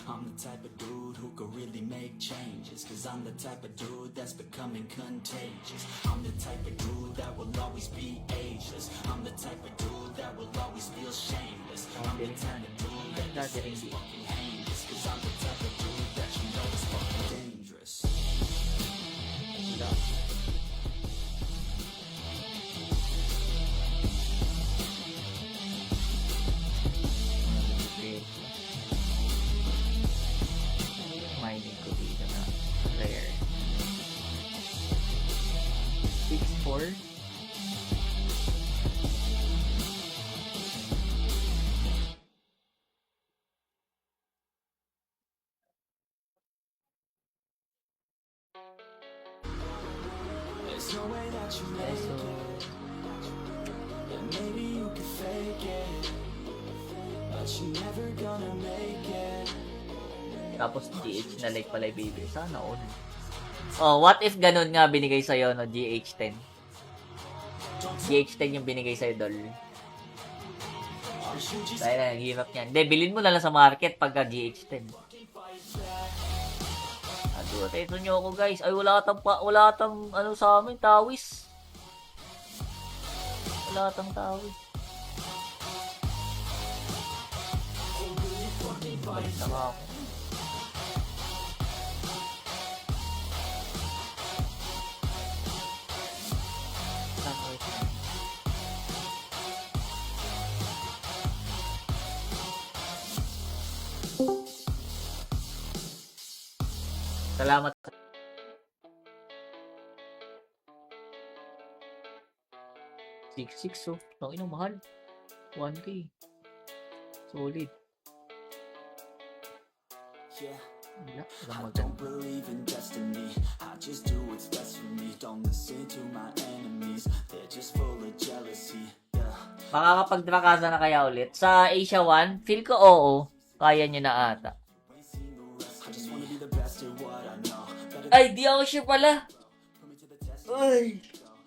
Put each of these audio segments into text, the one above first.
I'm the type of dude who could really make changes, cause I'm the type of dude that's becoming contagious. I'm the type of dude that will always be ageless. I'm the type of dude that will always feel shameless. I'm the type of dude that you say is fucking heinous, cause I'm the type of dude that you know is fucking dangerous. Okay. Mining ko dito na rare. 6-4. There's no way that you make it. Yeah, maybe you can fake it, but you're never gonna make it. Tapos GH na like pala baby. Sana all. Oh, what if ganun nga binigay sa'yo, no? GH10. GH10 yung binigay sa'yo, dol. Dahil na, hirap niyan. Hindi, bilhin mo na lang sa market pagka GH10. Ado, ito nyo ako, guys. Ay, wala atang, ano sa amin, tawis. Wala atang tawis. Balik na ako. Salamat. $6,600 oh. Tangina mahal. 1K. Solid. Yeah. Wala. I Walang don't maganda. believe in destiny. I just do what's best for me. Don't listen to my enemies. They're just full of jealousy. Yeah. Makakapagdrakasa na kaya ulit? Sa Asia 1, feel ko oo. Kaya nyo na ata. I just wanna be the best at what I know. Better Ay, di ako sure pala. put me to the test. Ay.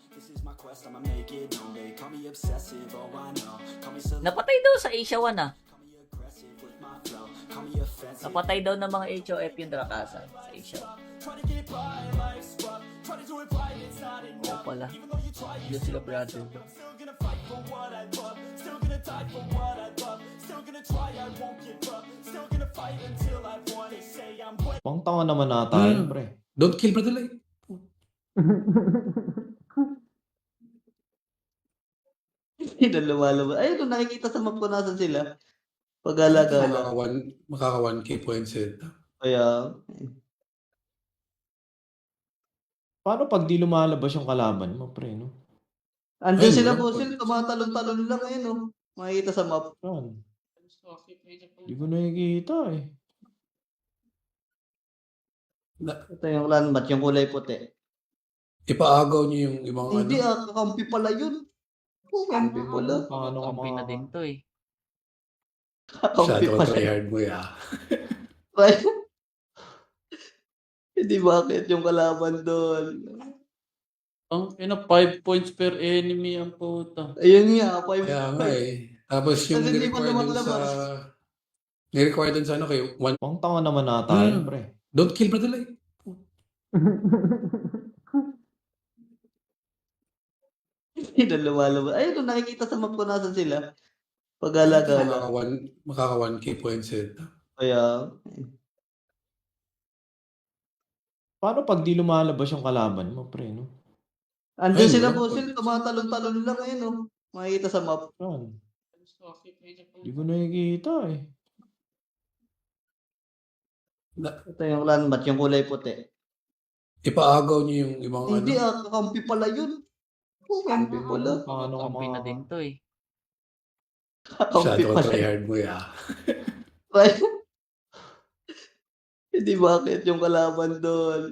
This is my quest. I'ma make it known. They call me obsessive. Oh, I know. Call me select. Napatay daw sa Asia 1 ah. Call me aggressive with my flow. Call me offensive. Napatay daw ng mga HOF yung Drakasa sa Asia 1. Try to get by, life's rough. Try to do it right, it's not Oo enough. pala. Even though you try, Hindi sila brother. still gonna fight for what I love. Still gonna die for what I love. Still gonna try, I won't give up. Still gonna fight until I've won. They say I'm way. Pang tanga naman ata yun, pre. Don't kill Brother Light. Hindi na lumalabas. Ayun, kung nakikita sa map ko nasan sila. Pag-gala-gala. Makaka 1K points ito. Kaya, Paano pag di lumalabas yung kalaban mo, pre, no? andun Ayun, sila wala. po sila, tumatalon-talon lang ayun, oh. Makikita sa map. Yan. Di ko nakikita eh. Ito yung landmat, yung kulay puti. Ipaagaw niyo yung ibang Hindi, ano. kakampi pala yun. Kakampi pala. Paano ka Kampi na din to eh. Kakampi Shadow pala. tryhard mo ya. Hindi bakit yung kalaban doon. Ang ina 5 points per enemy ang puta. Ayun nga, 5 Kaya nga eh. Tapos yung Kasi hindi pa ni-require dun sa... lumalabas. Ni-require dun sa ano kayo. Pang tanga naman ata yun, pre. Don't kill Brother Light. Hindi na lumalabas. Ayun, kung nakikita sa map ko nasan sila. Pag-gala-gala. Makaka 1K points ito. Kaya, Paano pag di lumalabas yung kalaban mo, pre, no? andun Ayun, sila wala. po sila, tumatalon-talon lang ayun, oh. Makikita sa map. Yan. Di ko nakikita eh. Ito yung landmat, yung kulay puti. Ipaagaw niyo yung ibang Hindi, ano. kakampi pala yun. Kakampi pala. Paano ka Kampi na din to eh. Kakampi Shadow pala. tryhard mo ya. Hindi bakit yung kalaban doon.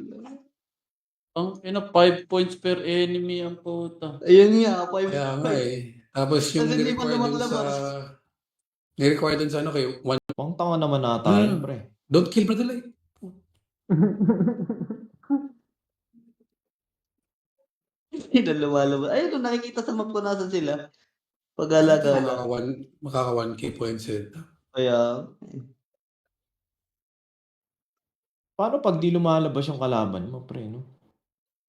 Ang ina 5 points per enemy ang puta. Ayun nga, 5 Kaya nga eh. Tapos yung Kasi hindi pa ni-require dun sa... lumalabas. Ni-require dun sa ano kayo. Pang tanga naman ata yun, pre. Don't kill Brother Light. Hindi na lumalabas. Ayun, kung nakikita sa map ko nasan sila. Pag-gala-gala. Makaka 1K points ito. Kaya, Paano pag di lumalabas yung kalaban mo, pre, no?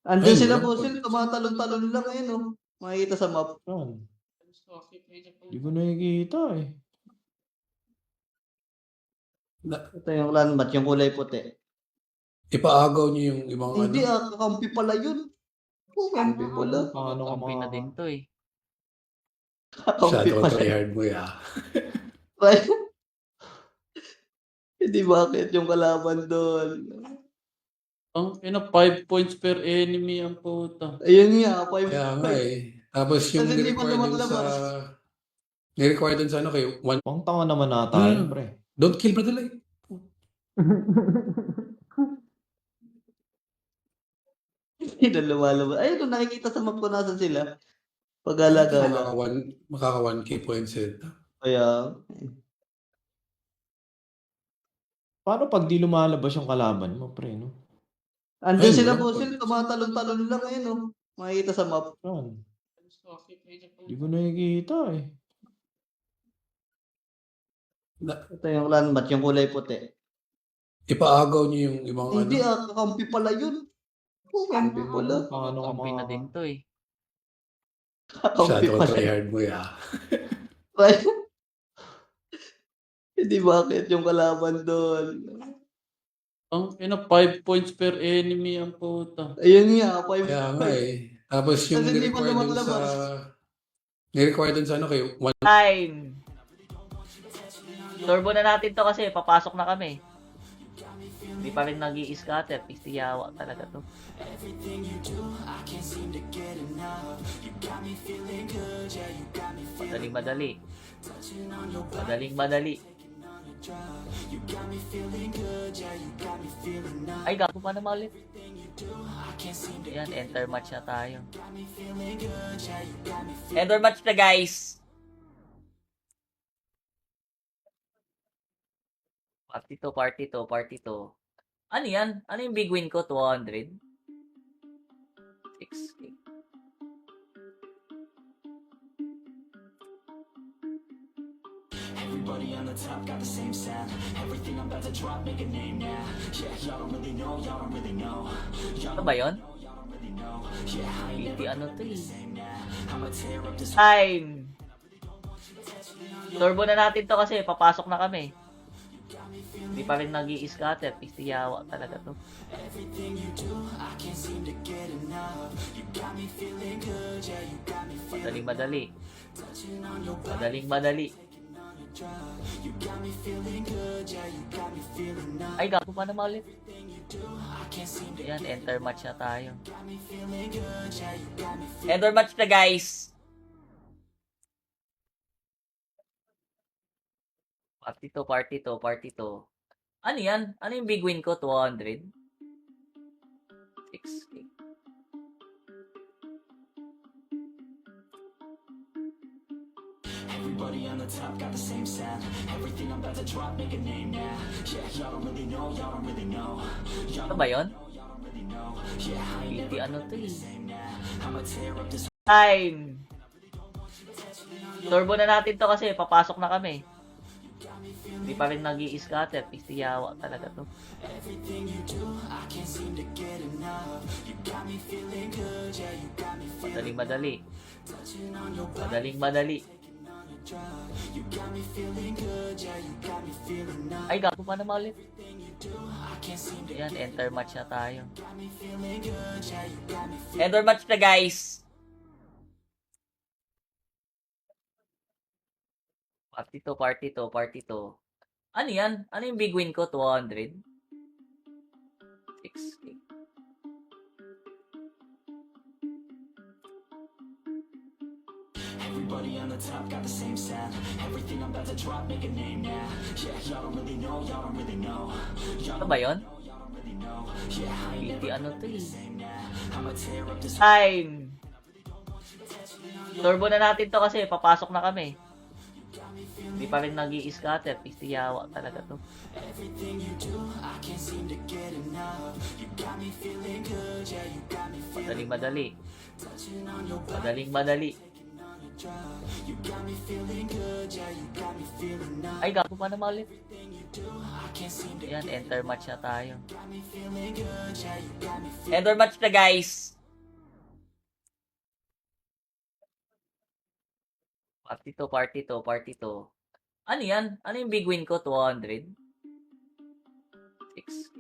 Andun Ay, sila wala. Fossil, tumatalon-talon lang ngayon, oh. Makikita sa map. Saan? Di ko nakikita eh. Ito yung landmark, yung kulay puti. Ipaagaw niyo yung ibang Hindi ano. kakampi pala yun. Kakampi pala. Paano ka Kampi na din to eh. Kakampi Masyado pala. tryhard mo ya. Hindi bakit yung kalaban doon. Ang ina, 5 points per enemy ang puta. Ayun nga, 5 Kaya nga eh. Tapos yung Kasi hindi pa ni-require dun lumalabas. ni-require dun sa ano kay one. Pang tanga naman nata yun, pre. Don't kill Brother Light. Hindi na lumalabas. Ayun, kung nakikita sa map ko nasan sila. Pag-alagala. Makaka 1k points eh. Kaya, Paano pag di lumalabas yung kalaban mo, pre, no? andun Ay, sila wala. Fossil, tumatalon-talon lang ngayon, oh. Makikita sa map. Saan? Di ko nakikita eh. Ito yung landmark, yung kulay puti. Ipaagaw niyo yung ibang Hindi ano. kakampi pala yun. Kakampi pala. Paano ka Kampi na din to eh. Kakampi Masyado pala. tryhard mo ya. Hindi bakit yung kalaban doon. Ang ina, 5 points per enemy ang puta. Ayun nga, 5 Kaya nga eh. Tapos yung Kasi hindi pa ni-require dun lumalabas. ni-require dun sa ano kay one. Time! Turbo na natin to kasi papasok na kami. Hindi pa rin nag-i-scatter. Pistiyawa talaga to. Madaling-madali. Madaling-madali. Ay, gago pa naman ulit. Ayan, enter match na tayo. Enter match na, guys! Party to. Ano yan? Ano yung big win ko? 200? 6K. Everybody on the top got the same sound. Everything I'm about to drop, make a name now. Yeah, y'all don't really know, y'all don't really know. Y'all Ano ba yun? don't really know. Yeah, I ain't Hindi ano to eh. same now. I'ma tear up this Time! Turbo na natin to kasi papasok na kami. Hindi pa rin nag-i-scatter. Pistiyawa talaga to. everything you do. I can't seem to get enough. You got me feeling good, yeah, you got me feeling Madaling-madali. touching on your Madaling-madali. You got me feeling good, yeah, you got me feeling nice. Ay, gago pa naman ulit. I can't seem to Ayan, enter match na tayo. got me feeling good, yeah, you got me feeling Enter match na, guys! Party to. Ano yan? Ano yung big win ko? 200? 6K. Everybody on the top got the same sound. Everything I'm about to drop, make a name now. Yeah, y'all don't really know, y'all don't really know. Y'all Ano don't ba yun? really know. Yeah, I ain't Hindi ano to eh. same now. I'ma tear up this Time! Turbo na natin to kasi papasok na kami. Hindi pa rin nag-i-scatter. Pistiyawa talaga to. everything you do. I can't seem to get enough. You got me feeling good, yeah, you got me feeling Madaling-madali. touching on your Madaling-madali. You got me feeling good, yeah, you got me feeling nice. Ay, gago pa naman ulit. I can't seem to Ayan, enter match na tayo. got me feeling good, yeah, you got me feeling Enter match na, guys! Party to. Ano yan? Ano yung big win ko? 200? 6K. Everybody on the top got the same sound. Everything I'm about to drop, make a name now. Yeah, y'all don't really know, y'all don't really know. Y'all Ano don't ba yun? really know. Yeah, I ain't Hindi ano to eh. same now. I'ma tear up this Time! Turbo na natin to kasi papasok na kami. Hindi pa rin nag-i-scatter. Pistiyawa talaga to. everything you do. I can't seem to get enough. You got me feeling good, yeah, you got me feeling Madaling-madali. touching on your Madaling-madali. You got me feeling good, yeah, you got me feeling nice. Ay, gago pa naman ulit. Yan, enter match na tayo. Enter match na, guys. Party to. Ano yan? Ano yung big win ko? 200? 6K.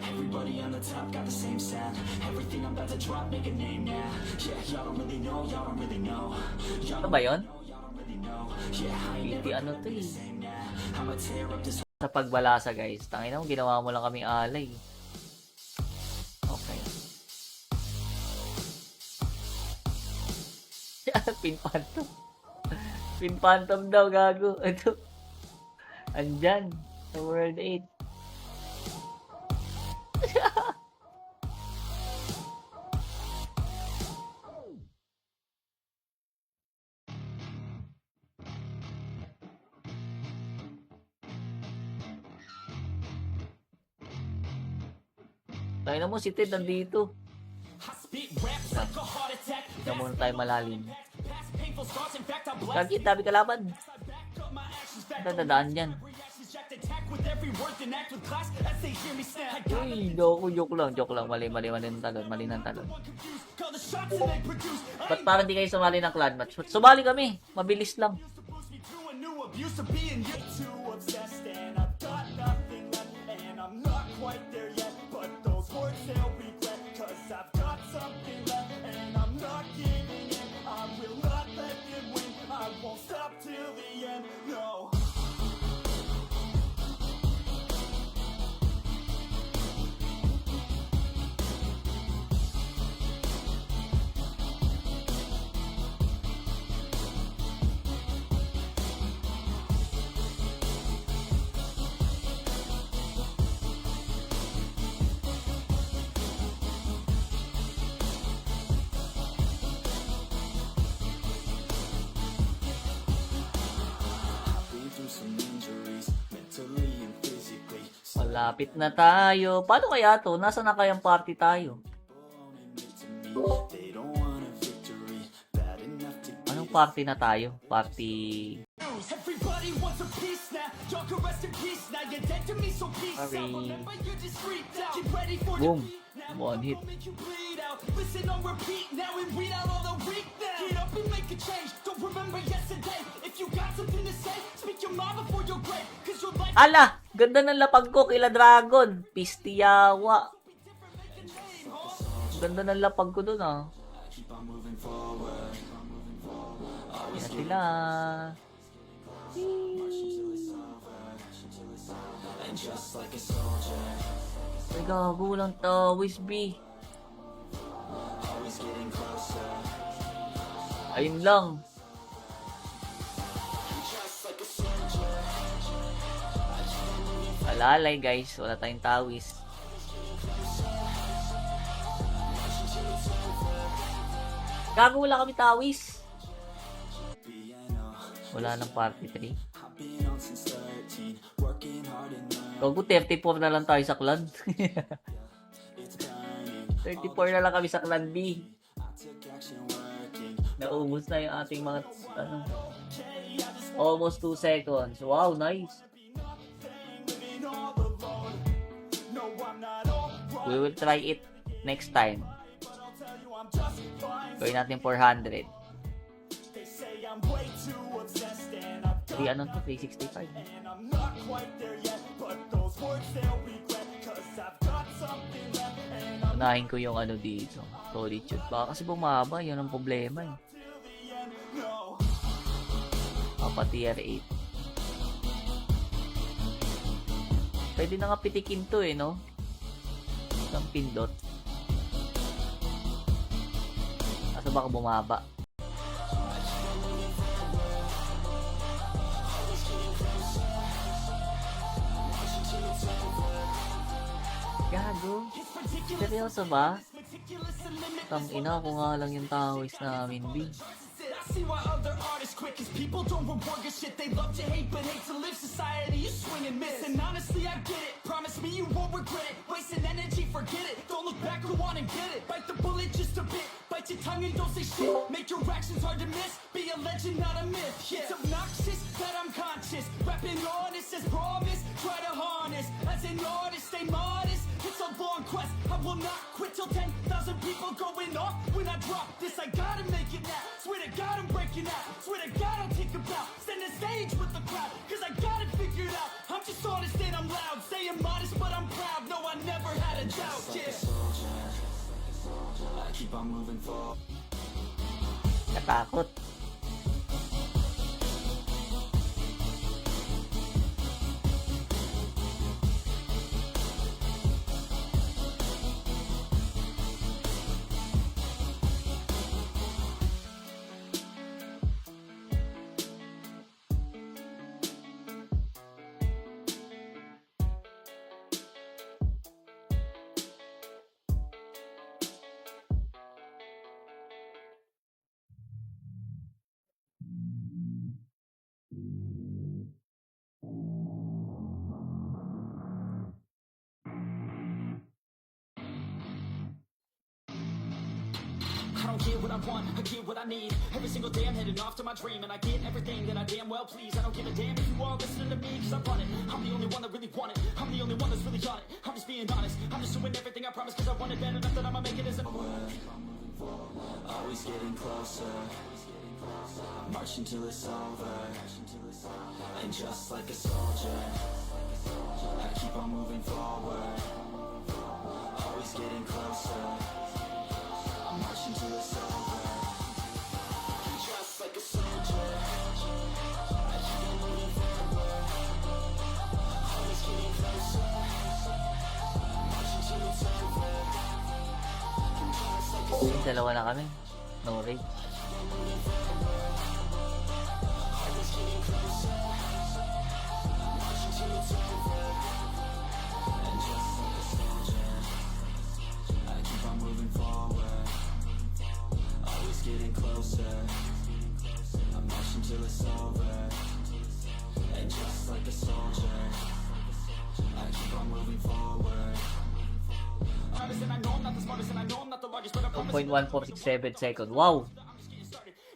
Everybody on the top got the same sound. Everything I'm about to drop, make a name now. Yeah, y'all don't really know, y'all don't really know. Y'all Ano ba yun? don't really know. Yeah, I ain't PT ano to eh. same now. I'ma tear up this. Sa pagbalasa, guys. Tangina mo, ginawa mo lang kaming alay. Okay. Pin Phantom. Pin Phantom daw, gago. Ito. Andyan. Sa World 8. Tayo na mo, si Ted nandito. Tignan muna tayo malalim. Kagi, dami kalaban. Dadaan yan. Uy, joke lang. Mali ng talon. Ba't parang di kayo sumali ng clan match? Sumali kami. Mabilis lang. Malapit na tayo. Paano kaya to? Nasa na kayang party tayo? Anong party na tayo? Party... Everybody wants a piece now. Y'all can rest in peace now. You're dead to me, so peace out. Sorry. Remember, you just freaked out. Get ready for Boom. defeat now. One hit. I'll make you bleed out. Listen on repeat now and read out all the weak now. Get up and make a change. Don't remember yesterday. If you got something to say, speak your mind before your grave. Cause your life. Ala! Ganda ng lapag ko kila Dragon. Pistiyawa. Ganda ng lapag ko dun ah. Yan na sila. Ay gago lang tawis B. Ayun lang. Alalay guys, wala tayong tawis. Gago, wala kami tawis. Wala nang party 3. Gago, 34 na lang tayo sa clan. 34 na lang kami sa clan B. Naubos na yung ating mga ano. Almost 2 seconds. Wow, nice. We will try it next time. Gawin natin 400. Ano to? 365. Unahin ko yung ano dito. Solitude. Baka kasi bumaba. Yun ang problema eh. Papa tier 8. Pwede na nga pitikin to eh, no? Isang pindot. Asa baka bumaba? Gago? Seryoso ba? Tangina ko nga lang yung tawis namin, B. See why other artists quit, cause people don't reward good shit. They love to hate, but hate to live. Society, you swing and miss. And honestly, I get it. Promise me you won't regret it. Wasting energy, forget it. Don't look back, go on and get it. Bite the bullet just a bit. bite your tongue and don't say shit. Make your actions hard to miss. Be a legend, not a myth. Yeah. It's obnoxious that I'm conscious. Rapping honest as promise. Try to harness. As an artist, stay modest. It's a long quest. I will not quit till 10,000 people going off when I drop this. I gotta make it now. Swear to God I'm breaking out. Swear to God I'll take a bow. Stand the stage with the crowd. Cause I got it figured out. I'm just honest and I'm loud. Say I'm modest but I'm proud. No, I never had a doubt. Yeah. I keep on moving forward. Natakot. I don't get what I want, I get what I need. Every single day I'm heading off to my dream, and I get everything that I damn well please. I don't give a damn if you all listening to me, cause I run it. I'm the only one that really want it. I'm the only one that's really on it. I'm just being honest. I'm just doing everything I promise, cause I want it bad enough that I'ma make it as a always getting closer. I'm marching till it's over. And just like a soldier, I keep on moving forward. Always getting closer. I'm marching till it's over. And just like a soldier, I keep on moving forward. Always getting closer. I'm marching till it's over. And just like a soldier. Dalawa na kami. No rage. Always getting closer. I'm marching till it's over. And just like a soldier, I keep on moving forward. Always getting closer. I'm marching till it's over. And just like a soldier, I keep on moving forward. Artist, and I know I'm not the smartest, and I know I'm not the largest, but I promise you 2.1467 second. Wow!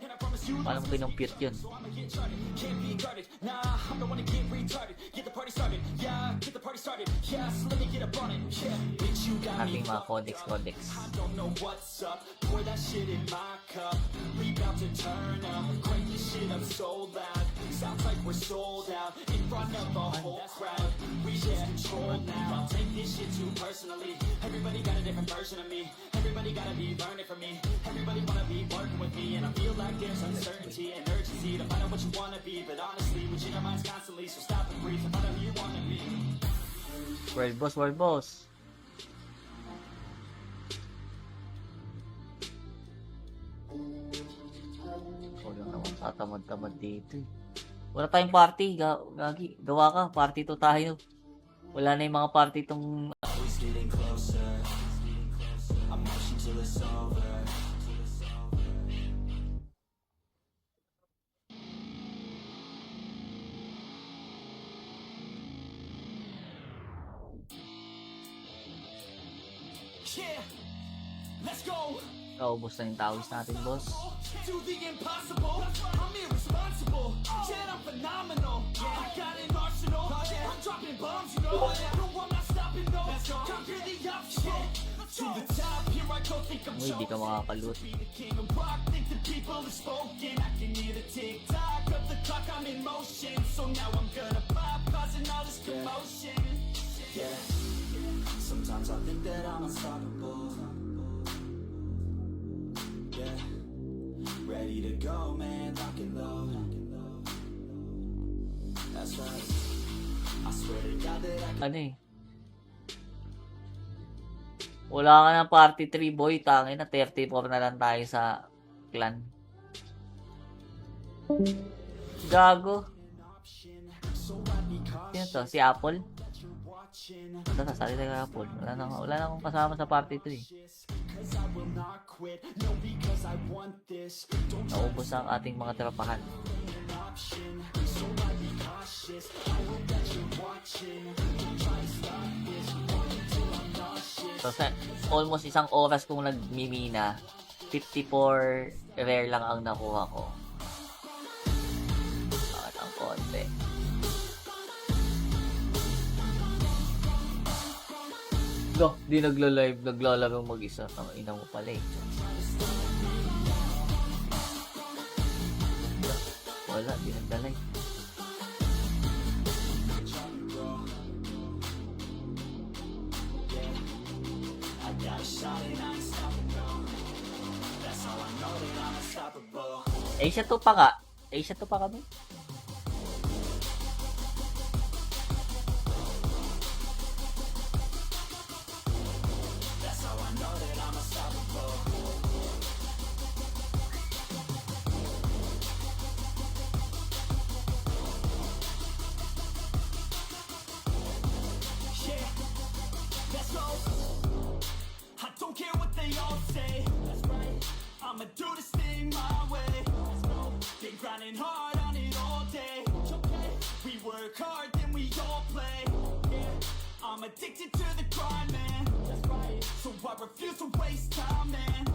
and I promise you Paano mo kinumpute yun? so I'ma get charted. Can't be guarded. Nah, I'm the one to get retarded. Get the party started. Yeah, get the party started. Yeah, so let me get up on it. Yeah, bitch, you got me. Ating mga codex. I don't know what's up. Pour that shit in my cup. We bout to turn up. Crank this shit up so loud. Sounds like we're sold out in front of the whole crowd. We get control now. Take this shit too personally. Everybody got a different version of me. Everybody gotta be learning from me. Everybody wanna be working with me, and I feel like there's uncertainty and urgency to find out what you wanna be. But honestly, we change our minds constantly, so stop and breathe and find out who you wanna be. World boss, world boss. Wala naman tatamad-tamad dito eh. Wala tayong party, gagi. Gawa ka, party to tayo. Wala na yung mga party tong Always getting closer. I'm marching till it's over. Yeah, let's go. kaubos na yung tawis natin, boss. Do the impossible. I'm irresponsible. Yet I'm phenomenal. I got an arsenal. I'm dropping bombs, you know. No, I'm not stopping, no. Conquer the obstacle. To the top, here I go, think I'm Uy, di ka makakalut. be the king of rock, think the people have spoken. I can hear the tick-tock of the clock, I'm in motion. So now I'm gonna pop, causing all this commotion. Yeah, sometimes I think that I'm unstoppable. Yeah, ready to go, man, lock and load. That's right, I swear to God that I can. Ano eh? Wala ka ng party 3, boy. Tangin na, 34 na lang tayo sa clan. Gago. Sino to? Si Apple? Ito na, salita ka Apple. Wala na akong kasama sa party 3 eh. Naubos ang ating mga trapahan. So, sa almost isang oras kong nagmimina, 54 rare lang ang nakuha ko. At ang konti. Go, di nagla-live, naglalaro mag-isa. Ang ina mo pala eh. Wala, di nagla-live. Asia 2 pa ka. Asia 2 pa kami. I don't care what they all say. That's right. I'ma do this thing my way. Been grinding hard on it all day. We work hard, then we all play. I'm addicted to the grind, man. That's right. So I refuse to waste time, man.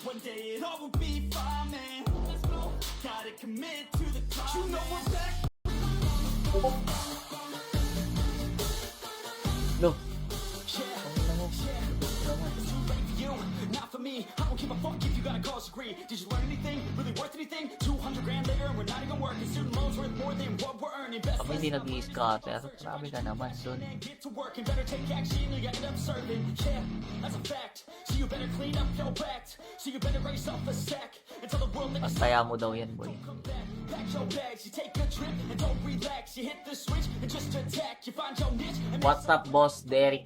One day it all will be fine, man. Let's go. Gotta commit to the climb. You know we're back. No. Not for me, I don't give a fuck if you got a college degree. Did you learn anything? Really worth anything? 200 grand later and we're not even working. Student loans worth more than what we're earning. Best Kami hindi nag-i-scatter. Grabe ka naman dun. get to work and better take action. You end up serving. Yeah, that's a fact. So you better clean up your act. So you better raise up a sack. And tell the world that Pastaya mo daw yan, boy. come back. Pack your bags, you take a trip and don't relax. You hit the switch and just attack. You find your niche and What's up, boss Derek?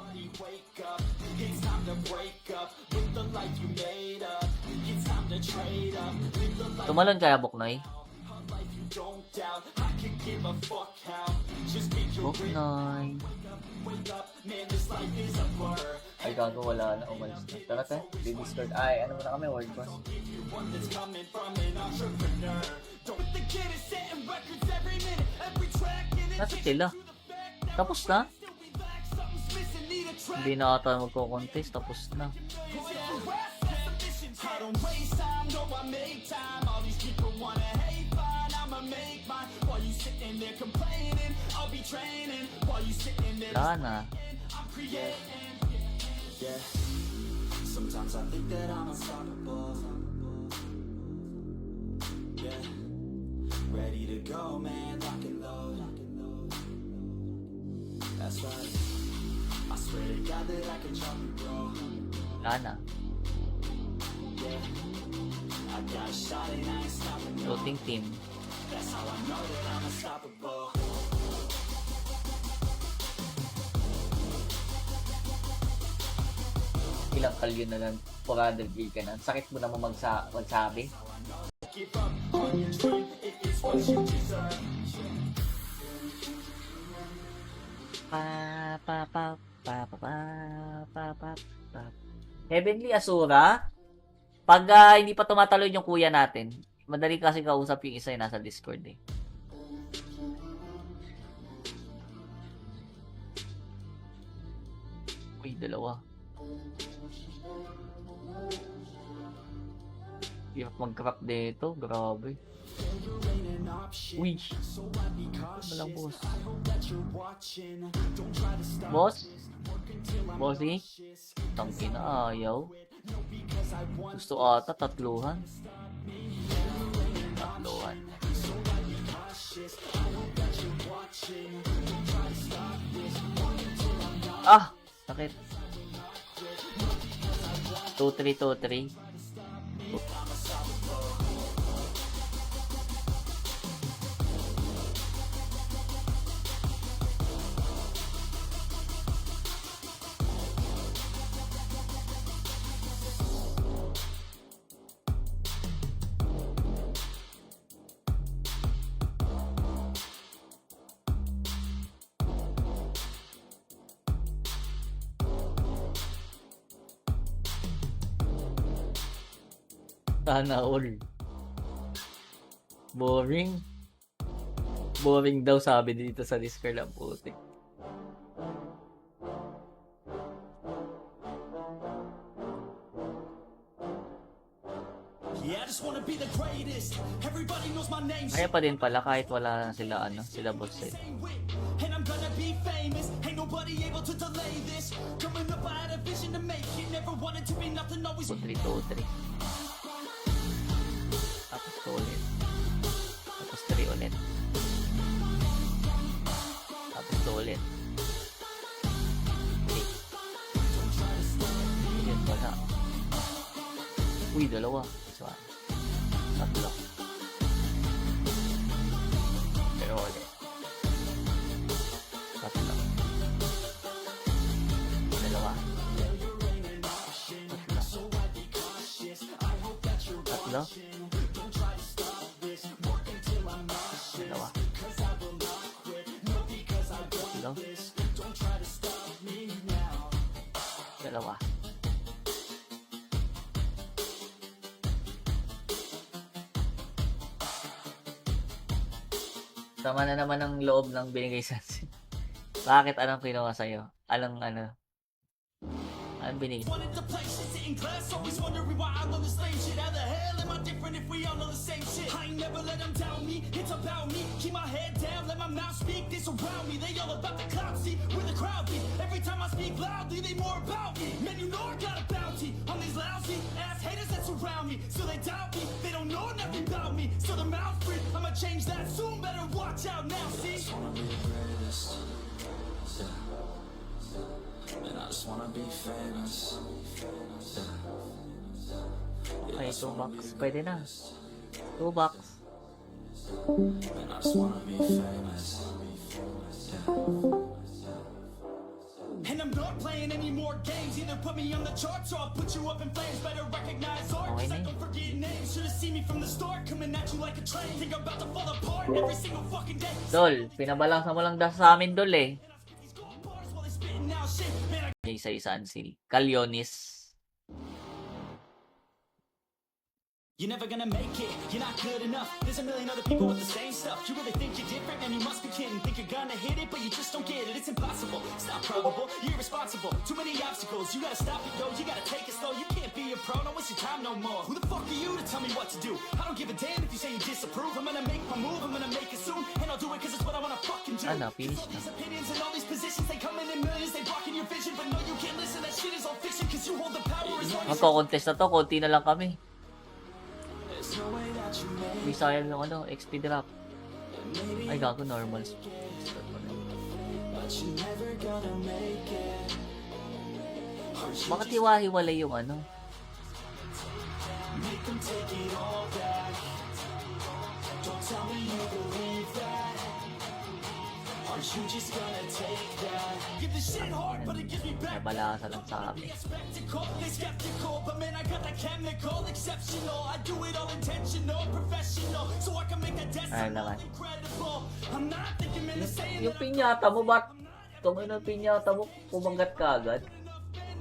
everybody wake up. It's time to break up with the life you made up. It's time to trade up. Live the life Tumalon kaya, Buknoy? you don't doubt. I could give a fuck how. Just be your Buknoy. wake up. Man, this life is a blur. Ay, gago, wala na. Umalis na. Tara, te. Di-discord. Ay, ano muna kami? World boss. One that's coming from an entrepreneur. Don't the kid is setting records every minute, every track in it. Nasa sila. Tapos na? Still we lack something's missing, need a track. Hindi na ata magko-contest. Tapos na. I don't waste time, no, I make time. All these people wanna hate, fine, I'ma make mine. While you sitting there complaining, I'll be training. While you sitting there, Wala na. I'm creating. Yeah, sometimes I think that I'm unstoppable. Yeah, ready to go, man, lock and load. That's right. I swear to God that I can drop you, bro. Wala na. Yeah, I got a shot and I ain't stopping. No. Floating team. That's how I know that I'm unstoppable. Ilang kalyo na lang. 400 kill ka na. Sakit mo naman magsabi. Give up on your dream if it's what you deserve. Heavenly Asura, pag hindi pa tumatalon yung kuya natin, madali kasi kausap yung isa yung nasa Discord eh. Uy, dalawa. Hirap mag-crap dito, grabe. Uy, ano lang boss? Boss? Bossy? Tangki na ayaw. Gusto ata tatluhan. Tatluhan. Ah! Sakit. 2-3-2-3. Sana all. Boring. Boring daw sabi dito sa Discord ang putik. just wanna be the greatest. Everybody knows my name. Kaya pa din pala kahit wala na sila, sila boss set. And I'm gonna be famous. Ain't nobody able to delay this. Coming up, I had a vision to make it. Never wanted to be nothing, always 2-3, 2-3. Tapos 2 ulit. Tapos 3 ulit. Tapos 2 ulit. 3. Yun wala. Uy, dalawa. This one. Tatlo. Pero ulit. Tatlo. Dalawa. Tatlo. Dalawa. Tatlo. Dalawa. Tama na naman ang loob ng binigay sa atin. Bakit? Anong kinuha sa'yo? Anong binigay? wanted to play shit, sitting class, always wondering why I love this lame shit. How the hell am I different if we all know the same shit? I ain't never let them down me, it's about me. Keep my head down, let my mouth speak, they surround me. They all about the clout, see, where the crowd be. Every time I speak loudly, they more about me. Man, you know I got a bounty on these lousy ass haters that surround me. So they doubt me, they don't know nothing about me. So the mouth free, I'ma change that soon, better watch out now, see? And I just wanna be famous. Okay, 2 bucks. Pwede na. 2 bucks. And I just wanna be famous. And I'm not playing any more games. Either put me on the charts or I'll put you up in flames. Better recognize art, cause I don't forget names. Should've seen me from the start, coming at you like a train. Think I'm about to fall apart every single fucking day. Dol, pinabalansa mo lang sa amin, Dol eh. These gold bars while they spitting out shit. Man, I Jay sa Sansil. Kalyonis. You're never gonna make it, you're not good enough. There's a million other people with the same stuff. You really think you're different, man, you must be kidding. Think you're gonna hit it, but you just don't get it. It's impossible, it's not probable, you're irresponsible. Too many obstacles, you gotta stop it, yo. You gotta take it slow, you can't be a pro, don't waste your time no more. Who the fuck are you to tell me what to do? I don't give a damn if you say you disapprove. I'm gonna make my move, I'm gonna make it soon. And I'll do it cause it's what I wanna fucking do. Ano, finish All na. these opinions and all these positions, they come in millions, they blocking your vision. But no, you can't listen, that shit is all fiction. Cause you hold the power as long as Magko-contest na to, konti na lang kami. there's no way that you make May sayang yung XP drop. Ay, gago, normal. but you're never gonna make it. Bakit hiwa-hiwalay yung Make them take it all back. Don't tell me you believe that. Aren't you just gonna take that? Give the shit hard, but it gives me May back. balasa lang sa amin. They spectacle, they skeptical, but man, I got that chemical, exceptional. I do it all intentional, professional, so I can make a Ay, decimal naman. incredible. I'm not thinking, man, it's saying Yung that pinyata mo, ba't? Kung ano pinyata mo, pumangat ka agad?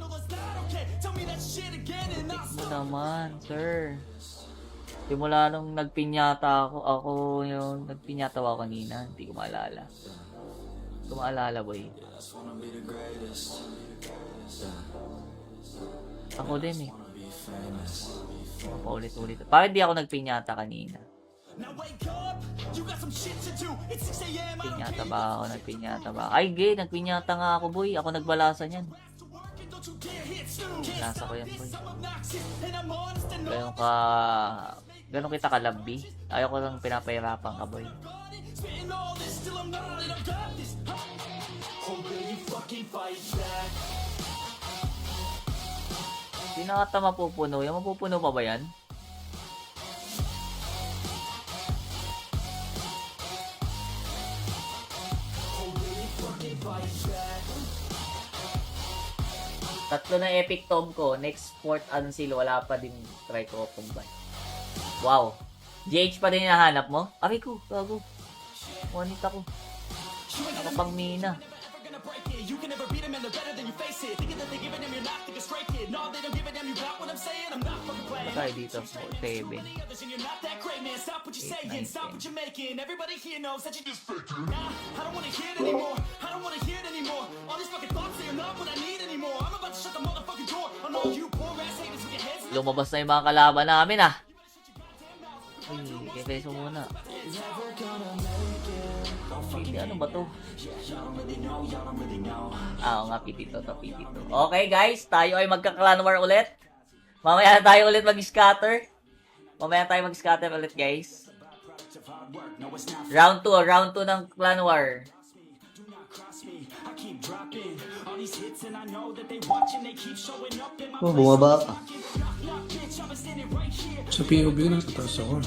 no, that's not okay. Tell me that shit again and I'll Mo stop. naman, sir. Simula nung nagpinyata ako yung nagpinyata ako kanina, hindi ko maalala. Hindi ko maalala, boy. Just wanna be the greatest. Ako din eh. Wanna be famous. Paulit-ulit. Bakit di ako nagpinyata kanina? Now wake up, you got some shit to do. It's 6 a.m. I don't Pinyata care. ba ako? Nagpinyata ba? Ay, gay, nagpinyata nga ako, boy. Ako nagbalasa niyan. To work and don't you dare hit snooze. Can't Nasa ko stop yan, this, boy. I'm obnoxious and I'm honest and Ganon kita kalabbi. Ayaw ko lang pinapahirapan ka, boy. spitting all this till I'm not and I've got this. Oh, will you fucking fight back? Di na ata mapupuno. Yung mapupuno pa ba yan? Oh, will you fucking fight back? Tatlo na epic tom ko. Next fourth unseal. Wala pa din try ko combine. Wow. GH pa din hinahanap mo? Aray ko. Gago. Monit ako. Nakapang mina. Never gonna break it. You can never beat them and they're better than you face it. Thinking that they give a damn, you're not thinking straight, kid. No, they don't give a damn, you got what I'm saying. I'm not fucking playing. Patay dito. 7. The others and you're not that great, man. Stop what you're 8, saying, 9, stop 10. what you're making. Everybody here knows that you just faking. Nah, I don't wanna hear it anymore. I don't wanna hear it anymore. All these fucking thoughts, they are not what I need anymore. I'm about to shut the motherfucking door on all you poor ass haters with your heads. Lumabas na yung mga kalaban namin ah. Kay Peso muna. Hindi, ano ba to? Oo nga, pitito to, pitito. Okay guys, tayo ay magka-clan war ulit. Mamaya na tayo ulit mag-scatter. Mamaya tayo mag-scatter ulit guys. Round 2 ng clan war. Oh, bumaba ka. Sa POV na tataas ako.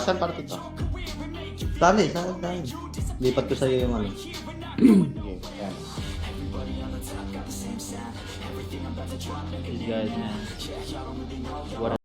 Saan parte to? Dami. Lipat ko sa'yo yung ano. Sige, yan. These guys, man. What